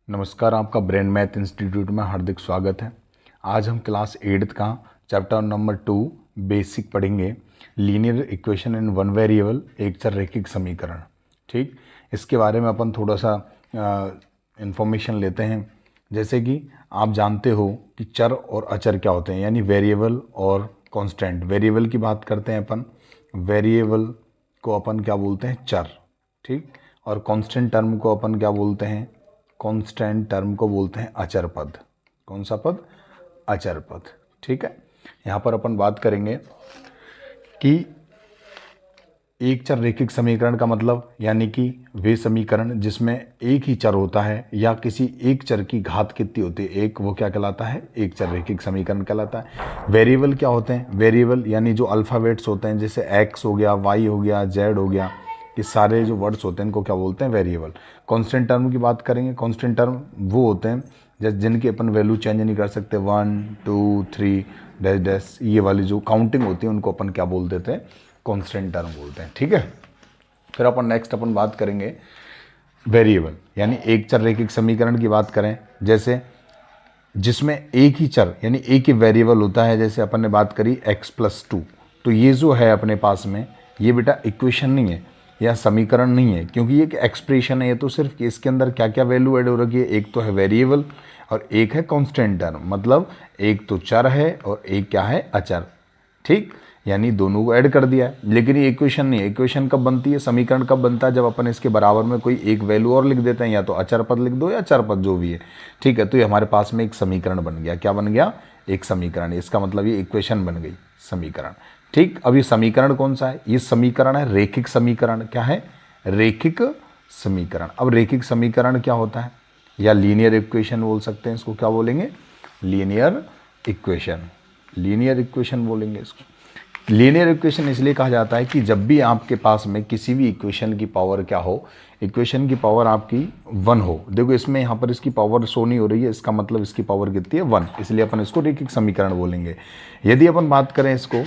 नमस्कार, आपका brain math institute में हार्दिक स्वागत है। आज हम क्लास 8th का चैप्टर नंबर 2 बेसिक पढ़ेंगे। Linear equation in one variable, एक चर रैखिक समीकरण। ठीक, इसके बारे में अपन थोड़ा सा इंफॉर्मेशन लेते हैं। जैसे कि आप जानते हो कि चर और अचर क्या होते हैं, यानी वेरिएबल और कांस्टेंट। वेरिएबल की बात करते हैं अपन, वेरिएबल को अपन क्या बोलते हैं, चर। ठीक, और कांस्टेंट टर्म को अपन क्या बोलते हैं, कांस्टेंट टर्म को बोलते हैं अचर पद। कौन सा पद? अचर पद। ठीक है, यहाँ पर अपन बात करेंगे कि एक चर रैखिक समीकरण का मतलब यानी कि वे समीकरण जिसमें एक ही चर होता है या किसी एक चर की घात कितनी होती है, एक, वो क्या कहलाता है, एक चर रैखिक समीकरण कहलाता है। वेरिएबल क्या होते हैं? वेरिएबल यानी जो अल्फ़ाबेट्स होते हैं, जैसे एक्स हो गया, वाई हो गया, जेड हो गया, ये सारे जो वर्ड्स होते हैं इनको क्या बोलते हैं, वेरिएबल। कांस्टेंट टर्म की बात करेंगे, कांस्टेंट टर्म वो होते हैं जैसे जिनकी अपन वैल्यू चेंज नहीं कर सकते, 1 2 3 डैश डैश, ये वाली जो काउंटिंग होती है उनको अपन क्या बोल देते हैं, कांस्टेंट टर्म बोलते हैं। ठीक है, फिर अपन नेक्स्ट अपन बात करेंगे वेरिएबल, यानी एक चर रैखिक समीकरण की बात करें, जैसे जिसमें एक ही चर यानी एक ही वेरिएबल होता है। जैसे अपन ने बात करी x+2, तो ये जो है अपने पास में, ये बेटा इक्वेशन नहीं है या समीकरण नहीं है, क्योंकि ये एक एक्सप्रेशन है। ये तो सिर्फ इसके अंदर क्या क्या वैल्यू ऐड हो रखी है, एक तो है वेरिएबल और एक है कांस्टेंट टर्म, मतलब एक तो चर है और एक क्या है, अचर। ठीक, यानी दोनों को ऐड कर दिया है, लेकिन ये इक्वेशन नहीं है। इक्वेशन कब बनती है, समीकरण कब बनता है, जब अपन इसके बराबर में कोई एक वैल्यू और लिख देते हैं, या तो अचर पद लिख दो या चर पद, जो भी है। ठीक है, तो ये हमारे पास में एक समीकरण बन गया। क्या बन गया? एक समीकरण। इसका मतलब ये इक्वेशन बन गई, समीकरण। ठीक, अब ये समीकरण कौन सा है? ये समीकरण है रैखिक समीकरण। क्या है? रैखिक समीकरण। अब रैखिक समीकरण क्या होता है, या लीनियर इक्वेशन बोल सकते हैं इसको। क्या बोलेंगे? Linear equation. लीनियर इक्वेशन बोलेंगे इसको। लीनियर इक्वेशन इसलिए कहा जाता है कि जब भी आपके पास में किसी भी इक्वेशन की पावर क्या हो, इक्वेशन की पावर आपकी 1 हो। देखो इसमें यहाँ पर इसकी पावर शो नहीं हो रही है, इसका मतलब इसकी पावर कितनी है, 1, इसलिए अपन इसको रैखिक समीकरण बोलेंगे। यदि अपन बात करें इसको,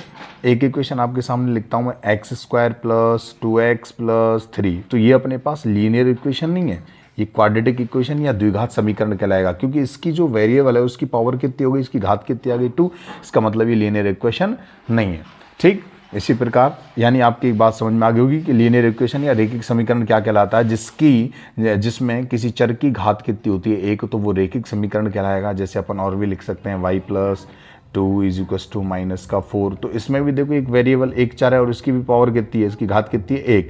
एक इक्वेशन आपके सामने लिखता हूँ मैं, x² + 2x + 3, तो ये अपने पास लीनियर इक्वेशन नहीं है, ये क्वाड्रेटिक इक्वेशन या द्विघात समीकरण कहलाएगा, क्योंकि इसकी जो वेरिएबल है उसकी पावर कितनी हो गई, इसकी घात कितनी आ गई, 2। इसका मतलब ये लीनियर इक्वेशन नहीं है। ठीक, इसी प्रकार यानी आपकी एक बात समझ में आ गई होगी कि लीनियर इक्वेशन या रैखिक समीकरण क्या कहलाता है, जिसमें किसी चर की घात कितनी होती है, एक, तो वो रैखिक समीकरण कहलाएगा। जैसे अपन और भी लिख सकते हैं, y+2 = -4। तो इसमें भी देखो एक वेरिएबल, एक चर है और इसकी भी पावर कितनी है, इसकी घात कितनी है, 1।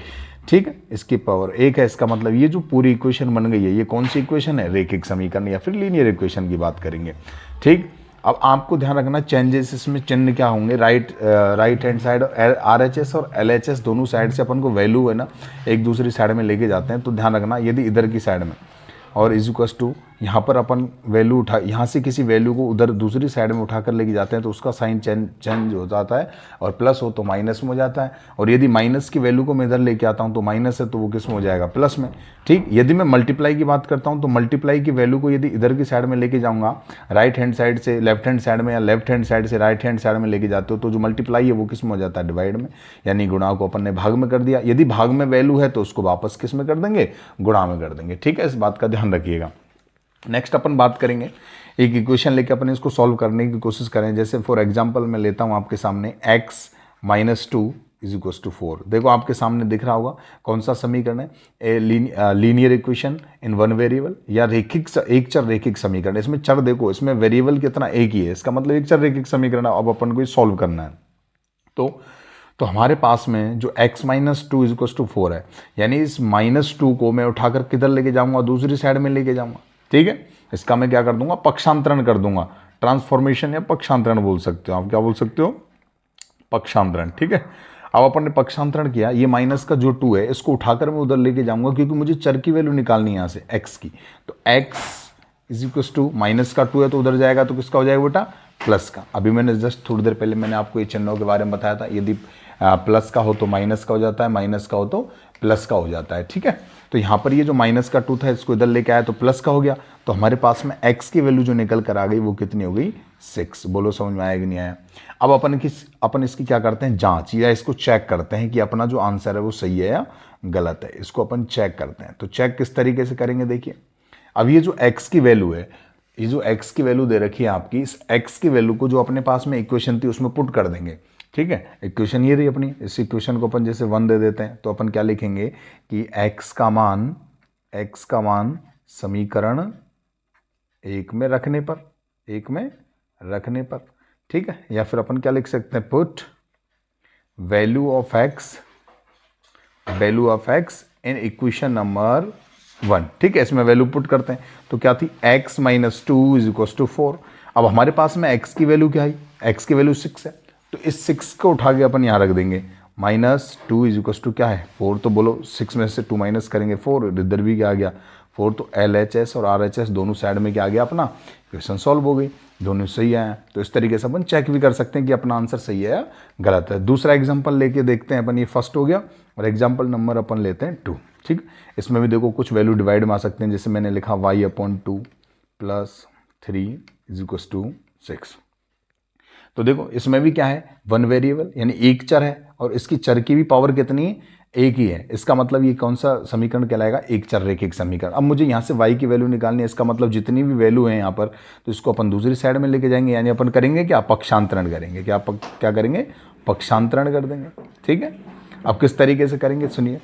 ठीक है, इसकी पावर 1 है। इसका मतलब ये जो पूरी इक्वेशन बन गई है, ये कौन सी इक्वेशन है, रैखिक समीकरण या फिर लीनियर इक्वेशन की बात करेंगे। ठीक, अब आपको ध्यान रखना चेंजेस इसमें चिन्ह क्या होंगे, राइट हैंड साइड RHS और LHS दोनों साइड से अपन को वैल्यू है ना एक दूसरी साइड में लेके जाते हैं। तो ध्यान रखना, यदि इधर की साइड में और = यहाँ पर अपन वैल्यू उठा, यहाँ से किसी वैल्यू को उधर दूसरी साइड में उठाकर लेके जाते हैं तो उसका साइन चेंज हो जाता है, और प्लस हो तो माइनस में हो जाता है। और यदि माइनस की वैल्यू को मैं इधर लेके आता हूँ तो माइनस है तो वो किस में हो जाएगा, प्लस में। ठीक, यदि मैं मल्टीप्लाई की बात करता हूँ तो मल्टीप्लाई की वैल्यू को यदि इधर की साइड में लेके जाऊँगा, राइट हैंड साइड से लेफ्ट हैंड साइड में या लेफ्ट हैंड साइड से राइट हैंड साइड में लेके जाते हो तो जो मल्टीप्लाई है वो किस में हो जाता है, डिवाइड में, यानी गुणा को अपन ने भाग में कर दिया। यदि भाग में वैल्यू है तो उसको वापस किस में कर देंगे, गुणा में कर देंगे। ठीक है, इस बात का ध्यान रखिएगा। नेक्स्ट अपन बात करेंगे, एक इक्वेशन लेके अपन इसको सॉल्व करने की कोशिश करें। जैसे फॉर एग्जांपल मैं लेता हूं आपके सामने x-2 = 4। देखो आपके सामने दिख रहा होगा कौन सा समीकरण है, linear equation in one variable या एक चर रैखिक समीकरण। इसमें चर देखो, इसमें वेरिएबल कितना, एक ही है, इसका मतलब एक चर रैखिक समीकरण। अब अपन को सॉल्व करना है तो हमारे पास में जो x-2 = 4 है, यानी इस -2 को मैं उठाकर किधर लेके जाऊंगा, दूसरी साइड में लेके जाऊंगा। ठीक है, इसका मैं क्या कर दूंगा, पक्षांतरण कर दूंगा। ट्रांसफॉर्मेशन या पक्षांतरण बोल सकते हो आप, क्या बोल सकते हो, पक्षांतरण। ठीक है, अब अपन ने पक्षांतरण किया, ये माइनस का जो 2 है इसको उठाकर मैं उधर लेके जाऊंगा, क्योंकि मुझे चर की वैल्यू निकालनी है यहाँ से, x की। तो x माइनस का 2 है तो उधर जाएगा तो किसका हो जाएगा बेटा, प्लस का। अभी मैंने जस्ट थोड़ी देर पहले मैंने आपको ये चिन्हों के बारे में बताया था, यदि प्लस का हो तो माइनस का हो जाता है, माइनस का हो तो प्लस का हो जाता है। ठीक है, तो यहाँ पर ये जो माइनस का 2 था इसको इधर लेके आया तो प्लस का हो गया। तो हमारे पास में x की वैल्यू जो निकल कर आ गई वो कितनी हो गई, 6। बोलो समझ में आया कि नहीं आया। अब अपन इसकी क्या करते हैं, जांच या इसको चेक करते हैं कि अपना जो आंसर है वो सही है या गलत है। इसको अपन चेक करते हैं। तो चेक किस तरीके से करेंगे, देखिए अब ये जो x की वैल्यू है, ये जो x की वैल्यू दे रखी है आपकी, इस x की वैल्यू को जो अपने पास में इक्वेशन थी उसमें पुट कर देंगे। ठीक है, इक्वेशन ये रही अपनी, इस इक्वेशन को अपन जैसे 1 दे देते हैं तो अपन क्या लिखेंगे कि x का मान समीकरण 1 में रखने पर, ठीक है, या फिर अपन क्या लिख सकते हैं, put value of x in equation number 1। ठीक है, इसमें वैल्यू पुट करते हैं तो क्या थी, x minus 2 is equal to 4। अब हमारे पास में x की वैल्यू क्या है, x की वैल्यू 6 है, तो इस 6 को उठा के अपन यहाँ रख देंगे, माइनस 2 इज इक्वल टू क्या है 4। तो बोलो 6 में से 2 माइनस करेंगे 4, इधर भी क्या आ गया 4, तो LHS और RHS दोनों साइड में क्या आ गया अपना, क्वेश्चन सॉल्व हो गई, दोनों सही आए। तो इस तरीके से अपन चेक भी कर सकते हैं कि अपना आंसर सही है या गलत है। दूसरा एग्जाम्पल लेके देखते हैं अपन, ये फर्स्ट हो गया, और एग्जाम्पल नंबर अपन लेते हैं 2। ठीक, इसमें भी देखो कुछ वैल्यू डिवाइड में आ सकते हैं, जैसे मैंने लिखा y/2 plus 3 is equal to 6। तो देखो इसमें भी क्या है, वन वेरिएबल यानी एक चर है, और इसकी चर की भी पावर कितनी है, एक ही है। इसका मतलब ये कौन सा समीकरण कहलाएगा, एक चर रेखिक समीकरण। अब मुझे यहाँ से y की वैल्यू निकालनी है, इसका मतलब जितनी भी वैल्यू है यहाँ पर, तो इसको अपन दूसरी साइड में लेके जाएंगे, यानी अपन करेंगे क्या, पक्षांतरण करेंगे। क्या करेंगे, पक्षांतरण कर देंगे। ठीक है, अब किस तरीके से करेंगे सुनिए।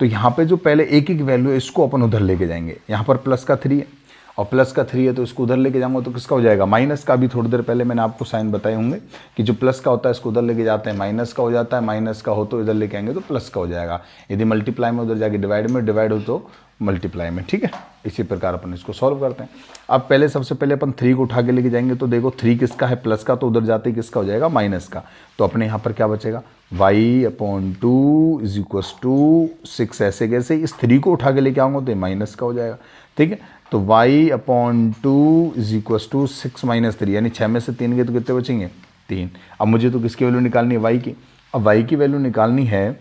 तो यहाँ पे जो पहले एक वैल्यू है इसको अपन उधर लेके जाएंगे, यहाँ पर प्लस का 3 है और प्लस का 3 है, तो इसको उधर लेके जाऊंगा तो किसका हो जाएगा, माइनस का। अभी थोड़ी देर पहले मैंने आपको साइन बताए होंगे कि जो प्लस का होता है इसको उधर लेके जाते हैं माइनस का हो जाता है, माइनस का हो तो इधर लेके आएंगे तो प्लस का हो जाएगा। यदि मल्टीप्लाई में उधर जाके डिवाइड हो तो मल्टीप्लाई में। ठीक है, इसी प्रकार अपन इसको सॉल्व करते हैं। अब पहले सबसे पहले अपन 3 को उठा के लेके जाएंगे, तो देखो 3 किसका है, प्लस का, तो उधर जाते ही किसका हो जाएगा, माइनस का। तो अपने यहाँ पर क्या बचेगा, y/2 इज इक्व टू 6। ऐसे कैसे, इस 3 को उठा के लेके आऊँगा तो ये माइनस का हो जाएगा। ठीक है, तो y/2 is equal to 6 minus 3, यानी 6 में से 3 गए तो कितने बचेंगे, 3। अब मुझे तो किसकी वैल्यू निकालनी है, y की। अब y की वैल्यू निकालनी है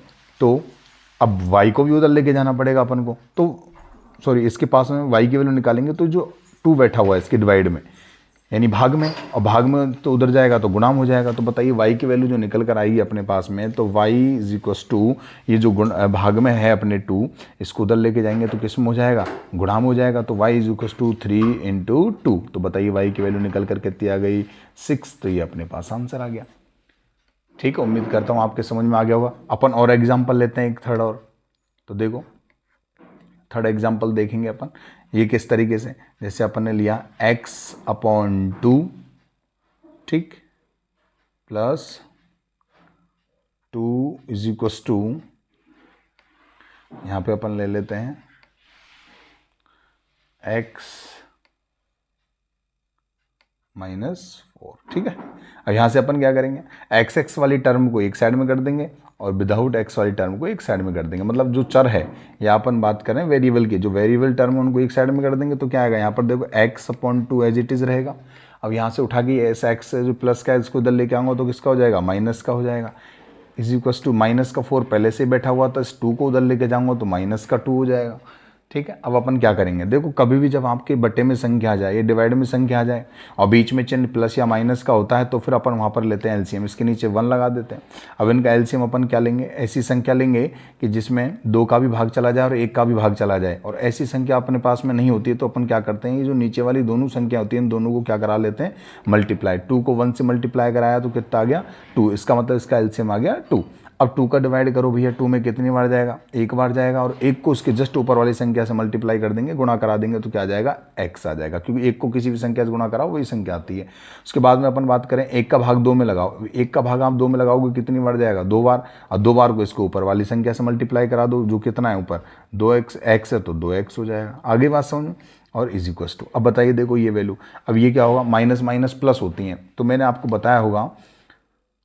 तो अब y को भी उधर लेके जाना पड़ेगा अपन को, तो सॉरी इसके पास में y की वैल्यू निकालेंगे तो जो 2 बैठा हुआ है इसके डिवाइड में यानी भाग में, और भाग में तो उधर जाएगा तो गुणाम हो जाएगा। तो बताइए y की वैल्यू जो निकल कर आएगी अपने पास में, तो y इज इक्व टू ये जो भाग में है अपने 2, इसको उधर लेके जाएंगे तो किस में हो जाएगा, गुणाम हो जाएगा। तो y is equal to 3 into 2। तो बताइए y की वैल्यू निकल कर कितनी आ गई, 6। तो ये अपने पास आंसर आ गया। ठीक है, उम्मीद करता हूँ आपके समझ में आ गया होगा। अपन और एग्जाम्पल लेते हैं एक थर्ड और, तो देखो थर्ड एग्जाम्पल देखेंगे अपन, ये किस तरीके से, जैसे अपन ने लिया x/2 ठीक प्लस 2 इज इक्व टू, यहाँ पे अपन ले लेते हैं x माइनस 4। ठीक है, अब यहाँ से अपन क्या करेंगे, x वाली टर्म को एक साइड में कर देंगे और विदाउट x वाली टर्म को एक साइड में कर देंगे। मतलब जो चर है या अपन बात करें वेरिएबल की, जो वेरिएबल टर्म है उनको एक साइड में कर देंगे तो क्या आएगा, यहाँ पर देखो x/2 एज इट इज रहेगा। अब यहाँ से उठा के ऐसा x जो प्लस का है इसको इधर लेके आऊँगा तो किसका हो जाएगा, माइनस का हो जाएगा। इज इक्व टू माइनस का 4 पहले से बैठा हुआ था, इस 2 को उधर लेके जाऊँगा तो माइनस का 2 हो जाएगा। ठीक है, अब अपन क्या करेंगे, देखो कभी भी जब आपके बटे में संख्या आ जाए या डिवाइड में संख्या आ जाए और बीच में चिन्ह प्लस या माइनस का होता है तो फिर अपन वहाँ पर लेते हैं एलसीएम, इसके नीचे 1 लगा देते हैं। अब इनका एलसीएम अपन क्या लेंगे, ऐसी संख्या लेंगे कि जिसमें 2 का भी भाग चला जाए और 1 का भी भाग चला जाए, और ऐसी संख्या अपने पास में नहीं होती है तो अपन क्या करते हैं, ये जो नीचे वाली दोनों संख्या होती है इन दोनों को क्या करा लेते हैं, मल्टीप्लाई। 2 को 1 से मल्टीप्लाई कराया तो कितना आ गया, 2। इसका मतलब इसका एलसीएम आ गया 2। अब 2 का डिवाइड करो भैया, 2 में कितनी बार जाएगा, 1 बार जाएगा, और 1 को उसके जस्ट ऊपर वाली संख्या से मल्टीप्लाई कर देंगे, गुणा करा देंगे तो क्या आ जाएगा, x आ जाएगा, क्योंकि 1 को किसी भी संख्या से गुणा कराओ वही संख्या आती है। उसके बाद में अपन बात करें 1 का भाग 2 में लगाओ, 1 का भाग आप 2 में लगाओगे कितनी बार जाएगा, 2 बार, और 2 बार को इसको ऊपर वाली संख्या से मल्टीप्लाई करा दो, जो कितना है ऊपर 2x, x है तो 2x हो जाएगा। आगे बात समझ, और इज इक्वल टू, अब बताइए देखो ये वैल्यू, अब ये क्या होगा, माइनस माइनस प्लस होती हैं। तो मैंने आपको बताया होगा,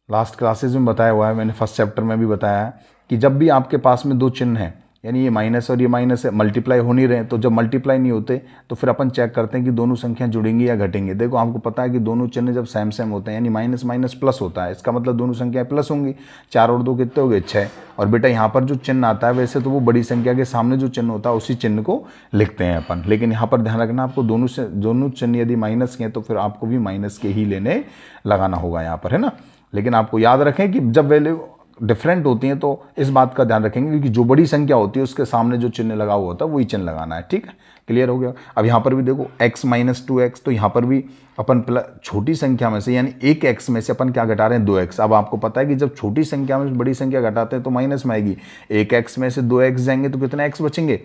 लास्ट क्लासेस में बताया हुआ है, मैंने फर्स्ट चैप्टर में भी बताया है कि जब भी आपके पास में 2 चिन्ह हैं, यानी ये माइनस और ये माइनस है, मल्टीप्लाई हो नहीं रहे, तो जब मल्टीप्लाई नहीं होते तो फिर अपन चेक करते हैं कि दोनों संख्या जुड़ेंगी या घटेंगी। देखो आपको पता है कि दोनों चिन्ह जब सेम सेम होते हैं, यानी माइनस माइनस प्लस होता है, इसका मतलब दोनों संख्याएं प्लस होंगी। 4 और 2 कितने हो गए, 6। और बेटा यहाँ पर जो चिन्ह आता है वैसे तो वो बड़ी संख्या के सामने जो चिन्ह होता है उसी चिन्ह को लिखते हैं अपन, लेकिन यहाँ पर ध्यान रखना आपको दोनों चिन्ह यदि माइनस के हैं तो फिर आपको भी माइनस के ही लेने लगाना होगा यहाँ पर, है ना। लेकिन आपको याद रखें कि जब वैल्यू डिफरेंट होती हैं तो इस बात का ध्यान रखेंगे, क्योंकि जो बड़ी संख्या होती है उसके सामने जो चिन्ह लगा हुआ होता है वही चिन्ह लगाना है। ठीक है, क्लियर हो गया। अब यहाँ पर भी देखो x माइनस 2x, तो यहाँ पर भी अपन छोटी संख्या में से यानी एक x में से अपन क्या घटा रहे हैं 2x। अब आपको पता है कि जब छोटी संख्या में बड़ी संख्या घटाते हैं तो माइनस में आएगी। एक x में से 2x जाएंगे तो कितने x बचेंगे,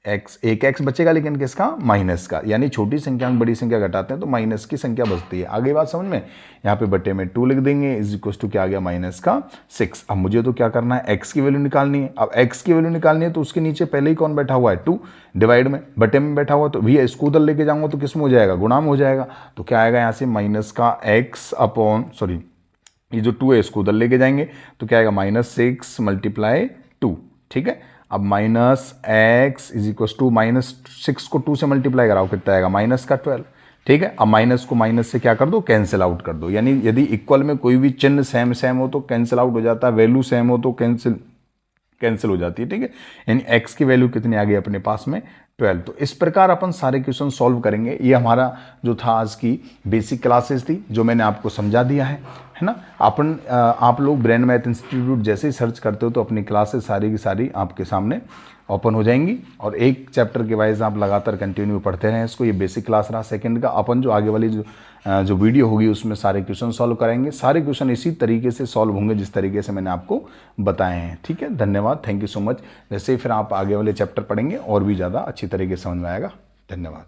एक x बचेगा, लेकिन किसका, माइनस का। यानी छोटी संख्या में बड़ी संख्या घटाते हैं तो माइनस की संख्या बचती है। आगे बात समझ में। यहाँ पे बटे में 2 लिख देंगे, इज इक्वल टू क्या आ गया, माइनस का 6। अब मुझे तो क्या करना है, x की वैल्यू निकालनी है। अब x की वैल्यू निकालनी है तो उसके नीचे पहले ही कौन बैठा हुआ है, 2 डिवाइड में, बटे में बैठा हुआ, तो भैया इसको उधर लेके जाऊंगा तो किस में हो जाएगा, गुणा में हो जाएगा। तो क्या आएगा यहाँ से, माइनस का x अपॉन सॉरी ये जो 2 है इसको उधर लेके जाएंगे तो क्या आएगा, -6 मल्टीप्लाई 2। ठीक है, अब minus x is equal to -6 को 2 से मल्टीप्लाई कराओ, कितना आएगा, माइनस का 12। ठीक है, अब माइनस को माइनस से क्या कर दो, कैंसिल आउट कर दो। यानी यदि इक्वल में कोई भी चिन्ह सेम हो तो कैंसिल आउट हो जाता है, वैल्यू सेम हो तो कैंसिल हो जाती है। ठीक है, यानी x की वैल्यू कितनी आ गई अपने पास में, 12। तो इस प्रकार अपन सारे क्वेश्चन सॉल्व करेंगे। ये हमारा जो था आज की बेसिक क्लासेस थी, जो मैंने आपको समझा दिया है ना। आप लोग ब्रेन मैथ इंस्टीट्यूट जैसे ही सर्च करते हो तो अपनी क्लासेस सारी की सारी आपके सामने ओपन हो जाएंगी, और एक चैप्टर के वाइज आप लगातार कंटिन्यू पढ़ते रहें इसको। ये बेसिक क्लास रहा सेकंड का। अपन जो आगे वाली जो वीडियो होगी उसमें सारे क्वेश्चन सॉल्व करेंगे। सारे क्वेश्चन इसी तरीके से सॉल्व होंगे जिस तरीके से मैंने आपको बताए हैं। ठीक है, धन्यवाद, थैंक यू सो मच। जैसे ही फिर आप आगे वाले चैप्टर पढ़ेंगे और भी ज़्यादा अच्छी तरीके से समझ में आएगा। धन्यवाद।